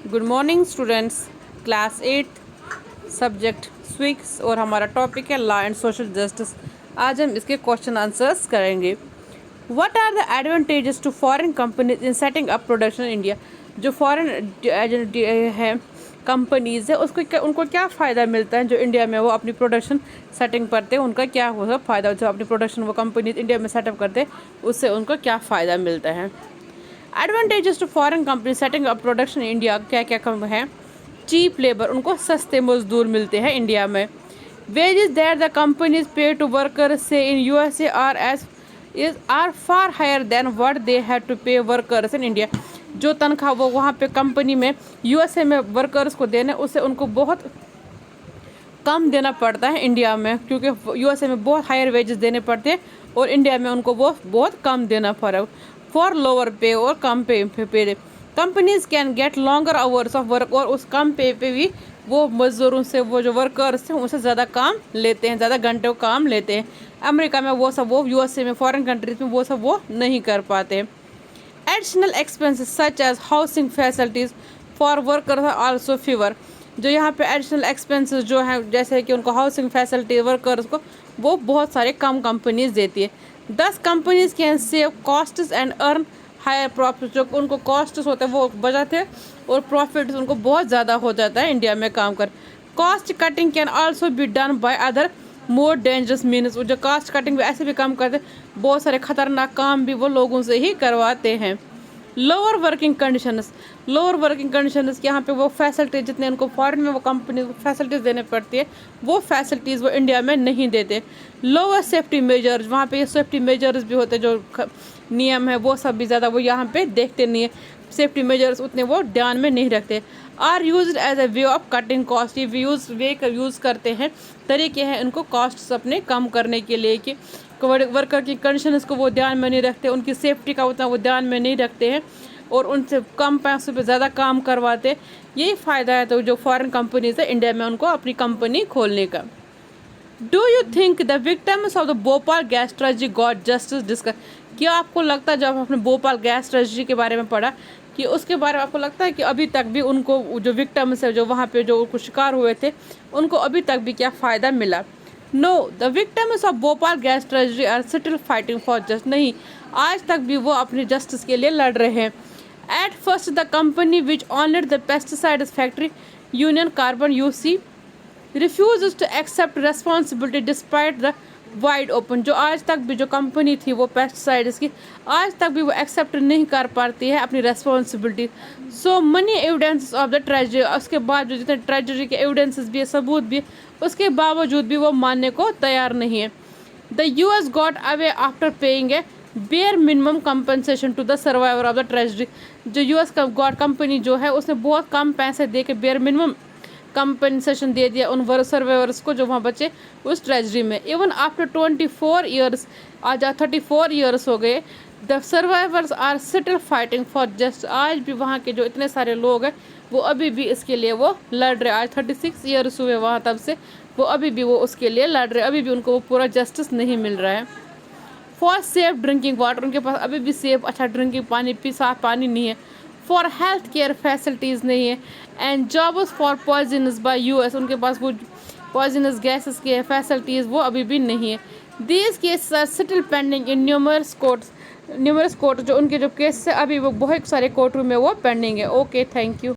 Good morning students, class 8 subject civics और हमारा topic है लॉ एंड सोशल जस्टिस। आज हम इसके क्वेश्चन आंसर्स करेंगे। What are the advantages to foreign companies in setting up production in India? जो foreign है कंपनीज है उसको उनको क्या फ़ायदा मिलता है जो इंडिया में वो अपनी प्रोडक्शन सेटिंग करते हैं, उनका क्या होगा फ़ायदा? जो अपनी प्रोडक्शन वो कंपनीज इंडिया में सेटअप करते हैं उससे उनको क्या फ़ायदा मिलता है? Advantages to foreign company setting up production India क्या क्या कम है? चीप लेबर, उनको सस्ते मजदूर मिलते हैं इंडिया में। Wages that the companies pay to workers से in USA are far higher than what they have to pay workers in India. जो तनख्वाह वो वहाँ पे कंपनी में यूएसए में वर्कर्स को देने उससे उनको बहुत कम देना पड़ता है इंडिया में, क्योंकि यूएसए में बहुत हायर वेजेस देने पड़ते हैं और इंडिया में उनको वो बहुत कम देना पड़ा फॉर लोअर पे और कम पे companies can get longer hours of work, और उस कम पे भी वो मजदूरों से वो जो वर्कर्स हैं उनसे ज़्यादा काम लेते हैं, ज़्यादा घंटे काम लेते हैं। अमेरिका में वो सब वो यूएसए में फॉरेन कंट्रीज में वो सब वो नहीं कर पाते। Additional expenses such as housing facilities for workers are also fewer. जो यहाँ पे एडिशनल एक्सपेंसेस जो हैं जैसे कि उनको हाउसिंग फैसिलिटी वर्कर्स को वो बहुत सारे कम कंपनीज देती है। 10 companies can save costs and earn higher profit. जो उनको कॉस्ट्स होते हैं वो बचाते हैं और प्रॉफिट उनको बहुत ज़्यादा हो जाता है इंडिया में काम कर। Cost cutting can also be done by other more dangerous means. जो कॉस्ट कटिंग भी ऐसे भी काम करते हैं, बहुत सारे खतरनाक काम भी वो लोगों से ही करवाते हैं। Lower working conditions, lower working conditions यहाँ पे वो फैसिलिटीज जितने उनको फॉरेन में वो कंपनी फैसिलिटीज़ देने पड़ती है वो फैसिलिटीज़ वो इंडिया में नहीं देते। लोअर सेफ्टी मेजर्स, वहाँ पे ये सेफ्टी मेजर्स भी होते हैं, जो नियम है वो सब भी ज़्यादा वो यहाँ पे देखते नहीं है, सेफ्टी मेजर्स उतने वो ध्यान में नहीं रखते। Are use as a way of cutting cost, ये यूज़ करते हैं, तरीके हैं उनको कॉस्ट अपने कम करने के लिए कि वर्कर की कंडीशन को वो ध्यान में नहीं रखते, उनकी सेफ्टी का उतना वो ध्यान में नहीं रखते हैं और उनसे कम पैसों पे ज़्यादा काम करवाते हैं। यही फ़ायदा है तो जो फॉरेन कंपनीज है इंडिया में उनको अपनी कंपनी खोलने का। Do you think the victims of the Bhopal gas tragedy got justice discuss? क्या आपको लगता है जब आपने भोपाल गैस ट्रेजेडी के बारे में पढ़ा कि उसके बारे में आपको लगता है कि अभी तक भी उनको जो विक्टिम्स है जो वहाँ पे जो शिकार हुए थे उनको अभी तक भी क्या फ़ायदा मिला? No, the victims of Bhopal gas tragedy are still fighting for just. नहीं, आज तक भी वो अपनी जस्टिस के लिए लड़ रहे हैं। At first the company which owned the pesticides factory Union Carbide UC refuse to accept responsibility despite the wide open. जो आज तक भी जो कंपनी थी वो पेस्टिसाइड्स की आज तक भी वो एक्सेप्ट नहीं कर पाती है अपनी responsibility. So money evidences of the tragedy, उसके बाद जो जितने ट्रेजेडी के एविडेंसेस भी है, सबूत भी है, उसके बावजूद भी वो मानने को तैयार नहीं है। The US got away after paying a bare minimum compensation to the survivor of the tragedy. जो यूएस का गॉड कंपनी जो है उसने बहुत कम पैसे दे के बेयर मिनिमम कंपनसेशन दे दिया उन सर्वाइवर्स को जो वहाँ बचे उस ट्रेजेडी में। इवन आफ्टर 24 ईयर्स, आज 34 ईयर्स हो गए, the survivors are still fighting for just. आज भी वहाँ के जो इतने सारे लोग हैं वो अभी भी इसके लिए वो लड़ रहे। आज 36 ईयर्स हुए वहाँ तब से, वो अभी भी वो उसके लिए लड़ रहे, अभी भी उनको वो पूरा जस्टिस नहीं मिल रहा है। फॉर सेफ ड्रिंकिंग वाटर, उनके पास अभी भी सेफ अच्छा ड्रिंकिंग पानी साफ पानी नहीं है। फॉर हेल्थ केयर फैसिलिटीज़ नहीं है। And jobs for poisonous bye US, उनके पास वो पॉइजनस गैसेस के फैसिलिटीज़ वो अभी भी नहीं है। These cases are still pending in numerous court. जो उनके जो केस है अभी वो बहुत सारे कोर्ट रूम में वो पेंडिंग है। Okay, thank you.